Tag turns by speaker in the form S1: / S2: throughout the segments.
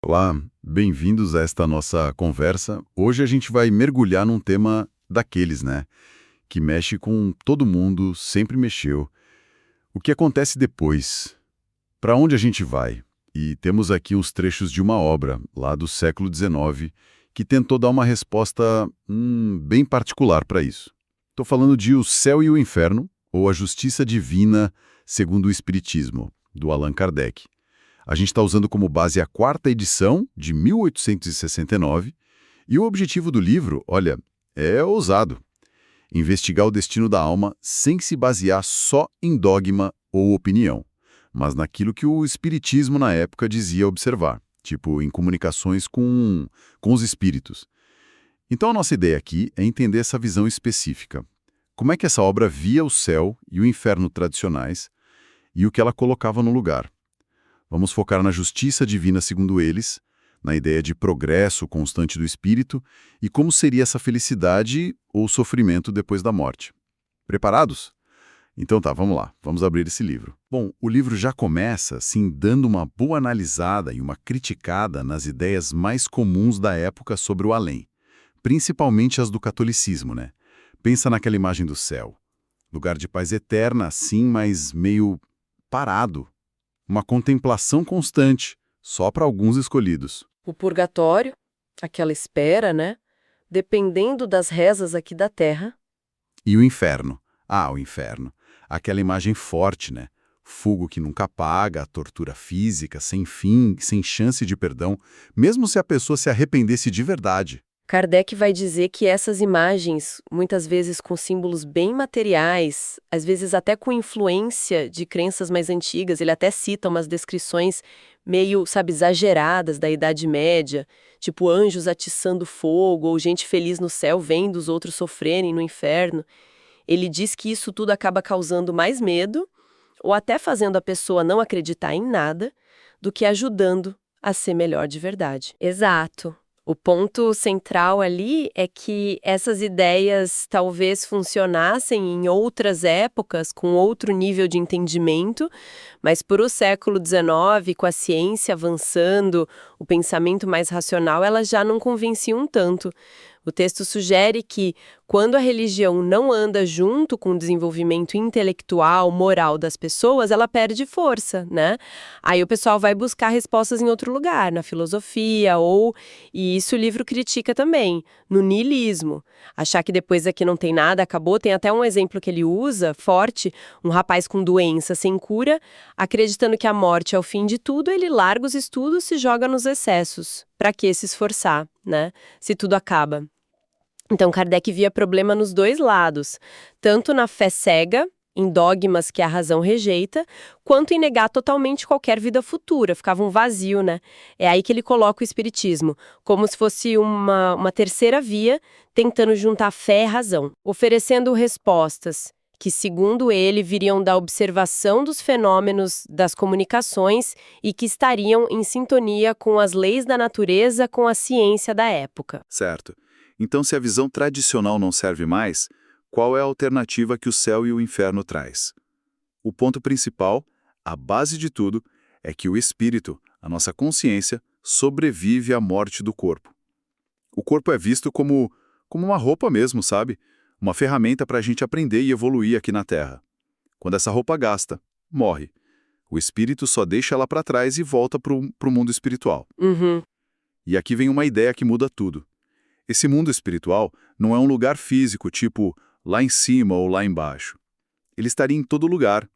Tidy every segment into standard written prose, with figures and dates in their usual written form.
S1: Olá, bem-vindos a esta nossa conversa. Hoje a gente vai mergulhar num tema daqueles, né? Que mexe com todo mundo, sempre mexeu. O que acontece depois? Para onde a gente vai? E temos aqui uns trechos de uma obra, lá do século XIX, que tentou dar uma resposta bem particular para isso. Estou falando de O Céu e o Inferno, ou A Justiça Divina segundo o Espiritismo, do Allan Kardec. A gente está usando como base a quarta edição, de 1869, e o objetivo do livro, olha, é ousado. Investigar o destino da alma sem se basear só em dogma ou opinião, mas naquilo que o espiritismo na época dizia observar, tipo em comunicações com os espíritos. Então a nossa ideia aqui é entender essa visão específica. Como é que essa obra via o céu e o inferno tradicionais e o que ela colocava no lugar. Vamos focar na justiça divina segundo eles, na ideia de progresso constante do espírito e como seria essa felicidade ou sofrimento depois da morte. Preparados? Então tá, vamos lá, vamos abrir esse livro. Bom, o livro já começa, assim, dando uma boa analisada e uma criticada nas ideias mais comuns da época sobre o além, principalmente as do catolicismo, né? Pensa naquela imagem do céu. Lugar de paz eterna, sim, mas meio parado. Uma contemplação constante, só para alguns escolhidos.
S2: O purgatório, aquela espera, né? Dependendo das rezas aqui da Terra.
S1: E o inferno? Ah, o inferno. Aquela imagem forte, né? Fogo que nunca apaga, a tortura física, sem fim, sem chance de perdão, mesmo se a pessoa se arrependesse de verdade.
S2: Kardec vai dizer que essas imagens, muitas vezes com símbolos bem materiais, às vezes até com influência de crenças mais antigas, ele até cita umas descrições meio, sabe, exageradas da Idade Média, tipo anjos atiçando fogo ou gente feliz no céu vendo os outros sofrerem no inferno. Ele diz que isso tudo acaba causando mais medo ou até fazendo a pessoa não acreditar em nada do que ajudando a ser melhor de verdade. Exato. O ponto central ali é que essas ideias talvez funcionassem em outras épocas, com outro nível de entendimento, mas por o século XIX, com a ciência avançando, o pensamento mais racional, elas já não convenciam tanto. O texto sugere que, quando a religião não anda junto com o desenvolvimento intelectual, moral das pessoas, ela perde força, né? Aí o pessoal vai buscar respostas em outro lugar, na filosofia e isso o livro critica também, no niilismo. Achar que depois daqui não tem nada, acabou. Tem até um exemplo que ele usa, forte, um rapaz com doença sem cura, acreditando que a morte é o fim de tudo, ele larga os estudos e se joga nos excessos. Para que se esforçar, né? Se tudo acaba. Então, Kardec via problema nos dois lados, tanto na fé cega, em dogmas que a razão rejeita, quanto em negar totalmente qualquer vida futura, ficava um vazio, né? É aí que ele coloca o espiritismo, como se fosse uma terceira via, tentando juntar fé e razão, oferecendo respostas que, segundo ele, viriam da observação dos fenômenos das comunicações e que estariam em sintonia com as leis da natureza, com a ciência da época.
S1: Certo. Então, se a visão tradicional não serve mais, qual é a alternativa que o céu e o inferno traz? O ponto principal, a base de tudo, é que o espírito, a nossa consciência, sobrevive à morte do corpo. O corpo é visto como uma roupa mesmo, sabe? Uma ferramenta para a gente aprender e evoluir aqui na Terra. Quando essa roupa gasta, morre. O espírito só deixa ela para trás e volta para o mundo espiritual.
S2: Uhum.
S1: E aqui vem uma ideia que muda tudo. Esse mundo espiritual não é um lugar físico, tipo lá em cima ou lá embaixo. Ele estaria em todo lugar,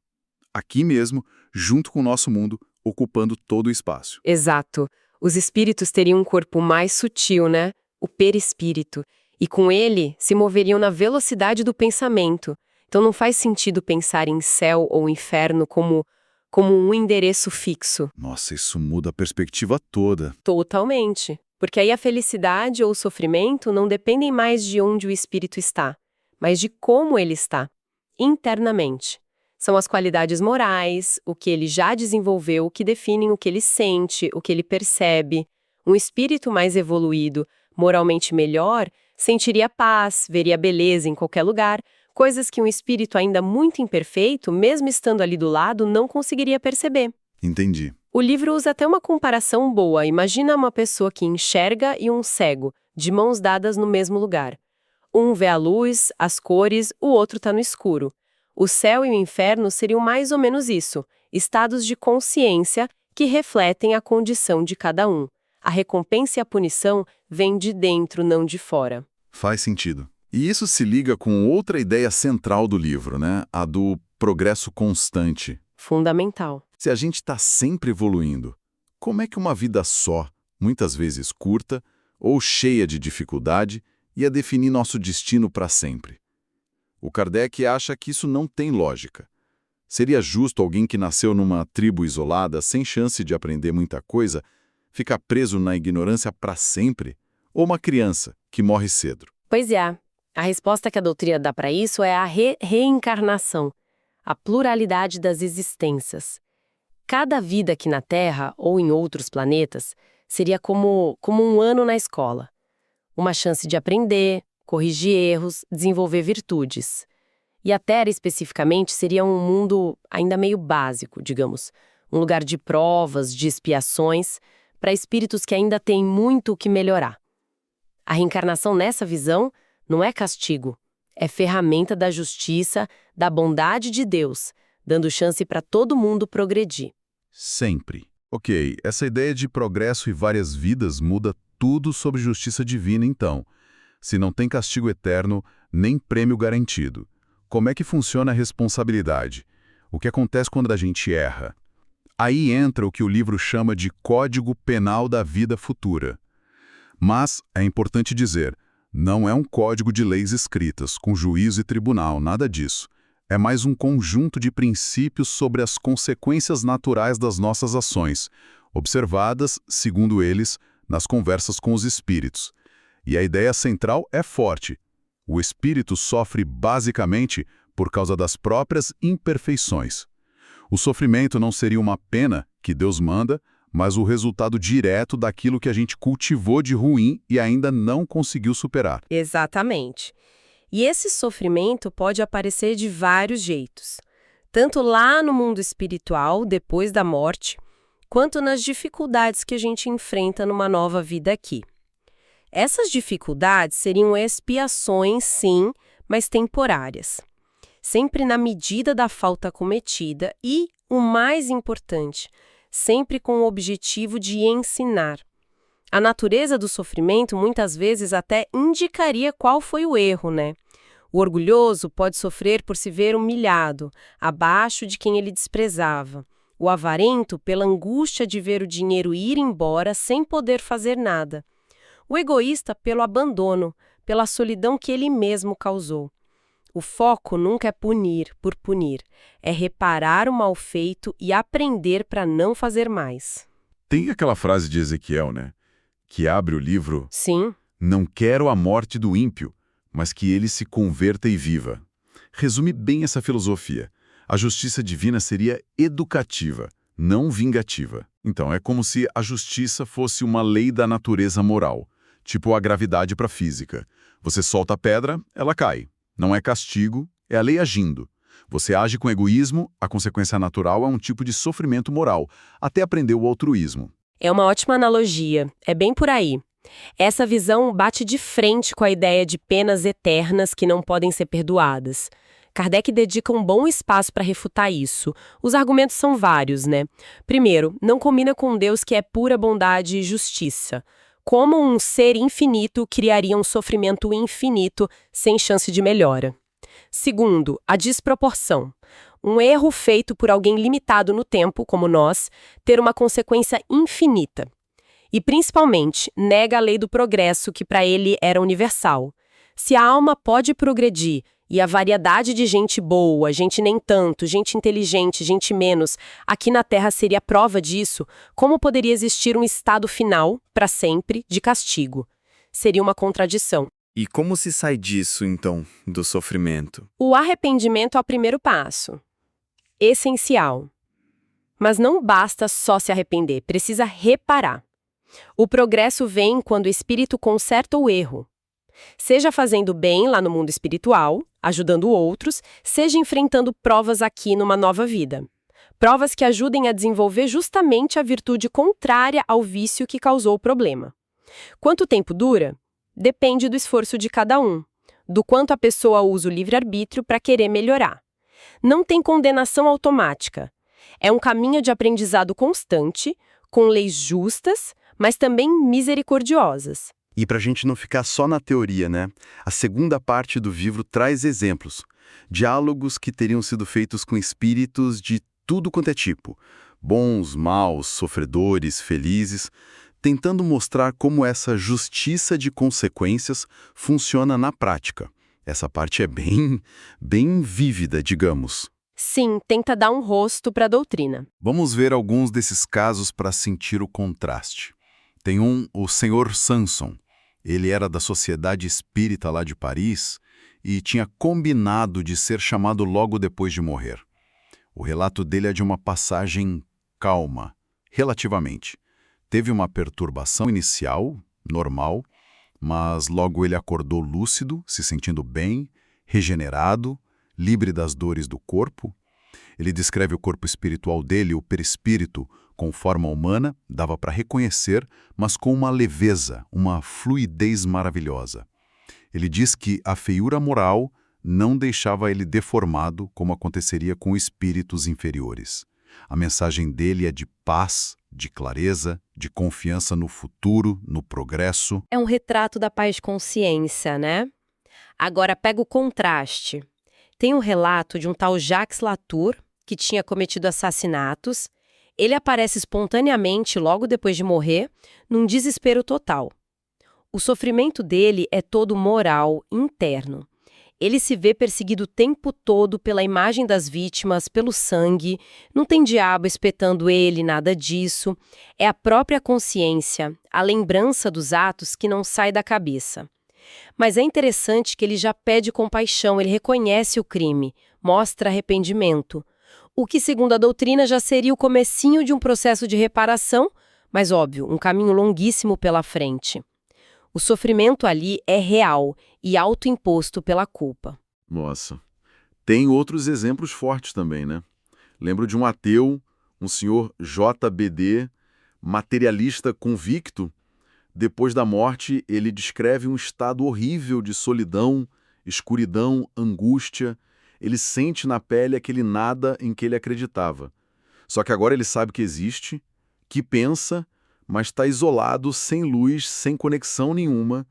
S1: aqui mesmo, junto com o nosso mundo, ocupando todo o espaço.
S2: Exato. Os espíritos teriam um corpo mais sutil, né? O perispírito. E com ele, se moveriam na velocidade do pensamento. Então não faz sentido pensar em céu ou inferno como um endereço fixo.
S1: Nossa, isso muda a perspectiva toda.
S2: Totalmente. Porque aí a felicidade ou o sofrimento não dependem mais de onde o espírito está, mas de como ele está, internamente. São as qualidades morais, o que ele já desenvolveu, que definem o que ele sente, o que ele percebe. Um espírito mais evoluído, moralmente melhor, sentiria paz, veria beleza em qualquer lugar, coisas que um espírito ainda muito imperfeito, mesmo estando ali do lado, não conseguiria perceber.
S1: Entendi.
S2: O livro usa até uma comparação boa. Imagina uma pessoa que enxerga e um cego, de mãos dadas no mesmo lugar. Um vê a luz, as cores, o outro está no escuro. O céu e o inferno seriam mais ou menos isso, estados de consciência que refletem a condição de cada um. A recompensa e a punição vêm de dentro, não de fora.
S1: Faz sentido. E isso se liga com outra ideia central do livro, né? A do progresso constante.
S2: Fundamental.
S1: Se a gente está sempre evoluindo, como é que uma vida só, muitas vezes curta ou cheia de dificuldade, ia definir nosso destino para sempre? O Kardec acha que isso não tem lógica. Seria justo alguém que nasceu numa tribo isolada, sem chance de aprender muita coisa, ficar preso na ignorância para sempre? Ou uma criança que morre cedo?
S2: Pois é. A resposta que a doutrina dá para isso é a reencarnação, a pluralidade das existências. Cada vida aqui na Terra ou em outros planetas seria como um ano na escola. Uma chance de aprender, corrigir erros, desenvolver virtudes. E a Terra, especificamente, seria um mundo ainda meio básico, digamos. Um lugar de provas, de expiações, para espíritos que ainda têm muito o que melhorar. A reencarnação nessa visão não é castigo, é ferramenta da justiça, da bondade de Deus, dando chance para todo mundo progredir.
S1: Sempre. Ok, essa ideia de progresso e várias vidas muda tudo sobre justiça divina, então. Se não tem castigo eterno, nem prêmio garantido. Como é que funciona a responsabilidade? O que acontece quando a gente erra? Aí entra o que o livro chama de Código Penal da Vida Futura. Mas é importante dizer, não é um código de leis escritas, com juízo e tribunal, nada disso. É mais um conjunto de princípios sobre as consequências naturais das nossas ações, observadas, segundo eles, nas conversas com os espíritos. E a ideia central é forte. O espírito sofre basicamente por causa das próprias imperfeições. O sofrimento não seria uma pena que Deus manda, mas o resultado direto daquilo que a gente cultivou de ruim e ainda não conseguiu superar.
S2: Exatamente. E esse sofrimento pode aparecer de vários jeitos, tanto lá no mundo espiritual, depois da morte, quanto nas dificuldades que a gente enfrenta numa nova vida aqui. Essas dificuldades seriam expiações, sim, mas temporárias. Sempre na medida da falta cometida e, o mais importante, sempre com o objetivo de ensinar. A natureza do sofrimento muitas vezes até indicaria qual foi o erro, né? O orgulhoso pode sofrer por se ver humilhado, abaixo de quem ele desprezava. O avarento pela angústia de ver o dinheiro ir embora sem poder fazer nada. O egoísta pelo abandono, pela solidão que ele mesmo causou. O foco nunca é punir por punir, é reparar o mal feito e aprender para não fazer mais.
S1: Tem aquela frase de Ezequiel, né? Que abre o livro,
S2: Sim.
S1: não quero a morte do ímpio, mas que ele se converta e viva. Resume bem essa filosofia. A justiça divina seria educativa, não vingativa. Então, é como se a justiça fosse uma lei da natureza moral, tipo a gravidade para a física. Você solta a pedra, ela cai. Não é castigo, é a lei agindo. Você age com egoísmo, a consequência natural é um tipo de sofrimento moral, até aprender o altruísmo.
S2: É uma ótima analogia, é bem por aí. Essa visão bate de frente com a ideia de penas eternas que não podem ser perdoadas. Kardec dedica um bom espaço para refutar isso. Os argumentos são vários, né? Primeiro, não combina com um Deus que é pura bondade e justiça. Como um ser infinito criaria um sofrimento infinito sem chance de melhora? Segundo, a desproporção. Um erro feito por alguém limitado no tempo, como nós, ter uma consequência infinita. E, principalmente, nega a lei do progresso, que para ele era universal. Se a alma pode progredir, e a variedade de gente boa, gente nem tanto, gente inteligente, gente menos, aqui na Terra seria prova disso, como poderia existir um estado final, para sempre, de castigo? Seria uma contradição.
S3: E como se sai disso, então, do sofrimento?
S2: O arrependimento é o primeiro passo. Essencial. Mas não basta só se arrepender, precisa reparar. O progresso vem quando o espírito conserta o erro. Seja fazendo bem lá no mundo espiritual, ajudando outros, seja enfrentando provas aqui numa nova vida. Provas que ajudem a desenvolver justamente a virtude contrária ao vício que causou o problema. Quanto tempo dura? Depende do esforço de cada um, do quanto a pessoa usa o livre-arbítrio para querer melhorar. Não tem condenação automática. É um caminho de aprendizado constante, com leis justas, mas também misericordiosas.
S4: E para a gente não ficar só na teoria, né? A segunda parte do livro traz exemplos. Diálogos que teriam sido feitos com espíritos de tudo quanto é tipo. Bons, maus, sofredores, felizes, tentando mostrar como essa justiça de consequências funciona na prática. Essa parte é bem vívida, digamos.
S2: Sim, tenta dar um rosto para a doutrina.
S1: Vamos ver alguns desses casos para sentir o contraste. Tem o Sr. Sanson. Ele era da Sociedade Espírita lá de Paris e tinha combinado de ser chamado logo depois de morrer. O relato dele é de uma passagem calma, relativamente. Teve uma perturbação inicial, normal, mas logo ele acordou lúcido, se sentindo bem, regenerado, livre das dores do corpo. Ele descreve o corpo espiritual dele, o perispírito, com forma humana, dava para reconhecer, mas com uma leveza, uma fluidez maravilhosa. Ele diz que a feiura moral não deixava ele deformado, como aconteceria com espíritos inferiores. A mensagem dele é de paz, de clareza, de confiança no futuro, no progresso.
S2: É um retrato da paz de consciência, né? Agora pega o contraste. Tem um relato de um tal Jacques Latour, que tinha cometido assassinatos. Ele aparece espontaneamente logo depois de morrer, num desespero total. O sofrimento dele é todo moral, interno. Ele se vê perseguido o tempo todo pela imagem das vítimas, pelo sangue, não tem diabo espetando ele, nada disso. É a própria consciência, a lembrança dos atos que não sai da cabeça. Mas é interessante que ele já pede compaixão, ele reconhece o crime, mostra arrependimento. O que, segundo a doutrina, já seria o comecinho de um processo de reparação, mas, óbvio, um caminho longuíssimo pela frente. O sofrimento ali é real e autoimposto pela culpa.
S1: Nossa. Tem outros exemplos fortes também, né? Lembro de um ateu, um senhor JBD, materialista convicto. Depois da morte, ele descreve um estado horrível de solidão, escuridão, angústia. Ele sente na pele aquele nada em que ele acreditava. Só que agora ele sabe que existe, que pensa, mas está isolado, sem luz, sem conexão nenhuma,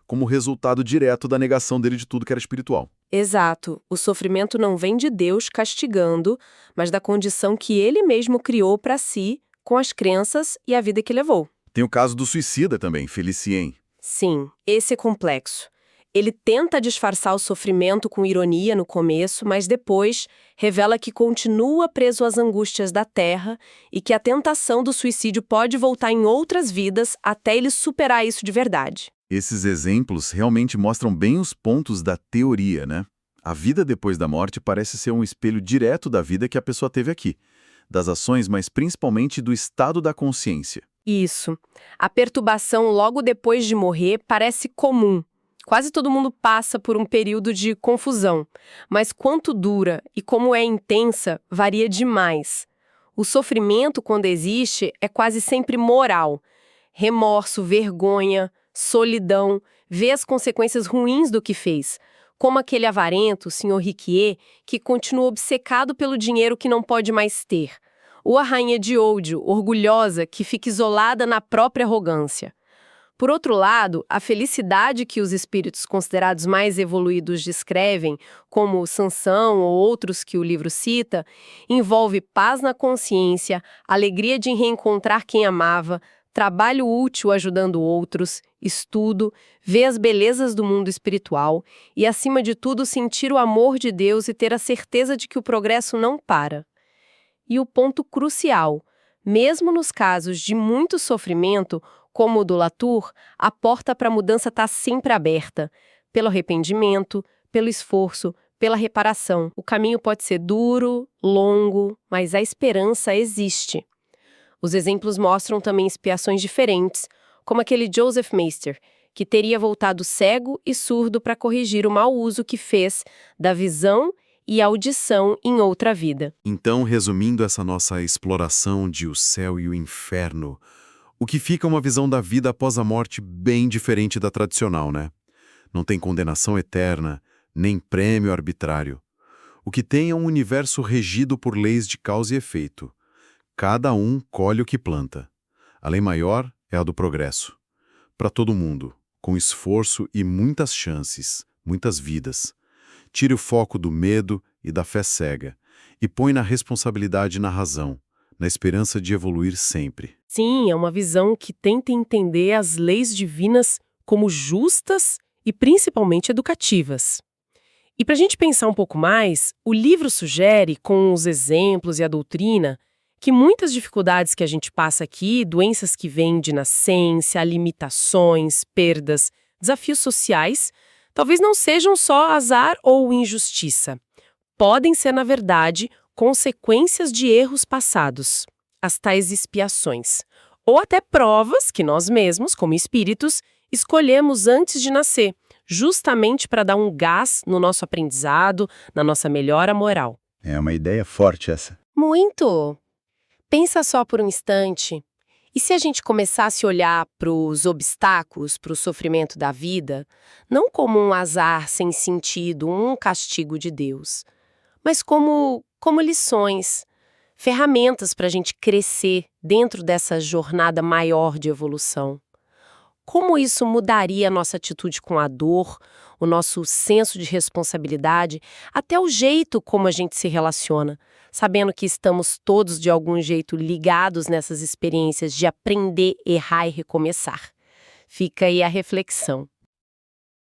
S1: como resultado direto da negação dele de tudo que era espiritual.
S2: Exato. O sofrimento não vem de Deus castigando, mas da condição que ele mesmo criou para si, com as crenças e a vida que levou.
S1: Tem o caso do suicida também, Felicien.
S2: Sim, esse é complexo. Ele tenta disfarçar o sofrimento com ironia no começo, mas depois revela que continua preso às angústias da terra e que a tentação do suicídio pode voltar em outras vidas até ele superar isso de verdade.
S1: Esses exemplos realmente mostram bem os pontos da teoria, né? A vida depois da morte parece ser um espelho direto da vida que a pessoa teve aqui, das ações, mas principalmente do estado da consciência.
S2: Isso. A perturbação logo depois de morrer parece comum. Quase todo mundo passa por um período de confusão, mas quanto dura e como é intensa varia demais. O sofrimento, quando existe, é quase sempre moral. Remorso, vergonha, solidão, vê as consequências ruins do que fez, como aquele avarento, o Sr. Riquier, que continua obcecado pelo dinheiro que não pode mais ter. Ou a rainha de Oudjo, orgulhosa, que fica isolada na própria arrogância. Por outro lado, a felicidade que os espíritos considerados mais evoluídos descrevem, como Sansão ou outros que o livro cita, envolve paz na consciência, alegria de reencontrar quem amava, trabalho útil ajudando outros, estudo, ver as belezas do mundo espiritual e, acima de tudo, sentir o amor de Deus e ter a certeza de que o progresso não para. E o ponto crucial, mesmo nos casos de muito sofrimento, como o do Latour, a porta para a mudança está sempre aberta, pelo arrependimento, pelo esforço, pela reparação. O caminho pode ser duro, longo, mas a esperança existe. Os exemplos mostram também expiações diferentes, como aquele Joseph Meister, que teria voltado cego e surdo para corrigir o mau uso que fez da visão e audição em outra vida.
S3: Então, resumindo essa nossa exploração de o céu e o inferno, o que fica é uma visão da vida após a morte bem diferente da tradicional, né? Não tem condenação eterna, nem prêmio arbitrário. O que tem é um universo regido por leis de causa e efeito. Cada um colhe o que planta. A lei maior é a do progresso. Para todo mundo, com esforço e muitas chances, muitas vidas. Tire o foco do medo e da fé cega e põe na responsabilidade e na razão, na esperança de evoluir sempre.
S2: Sim, é uma visão que tenta entender as leis divinas como justas e principalmente educativas. E para a gente pensar um pouco mais, o livro sugere, com os exemplos e a doutrina, que muitas dificuldades que a gente passa aqui, doenças que vêm de nascença, limitações, perdas, desafios sociais, talvez não sejam só azar ou injustiça. Podem ser, na verdade, consequências de erros passados, as tais expiações, ou até provas que nós mesmos, como espíritos, escolhemos antes de nascer, justamente para dar um gás no nosso aprendizado, na nossa melhora moral.
S4: É uma ideia forte essa.
S2: Muito! Pensa só por um instante. E se a gente começasse a olhar para os obstáculos, para o sofrimento da vida, não como um azar sem sentido, um castigo de Deus, mas como lições, ferramentas para a gente crescer dentro dessa jornada maior de evolução? Como isso mudaria a nossa atitude com a dor, o nosso senso de responsabilidade, até o jeito como a gente se relaciona, sabendo que estamos todos de algum jeito ligados nessas experiências de aprender, errar e recomeçar? Fica aí a reflexão.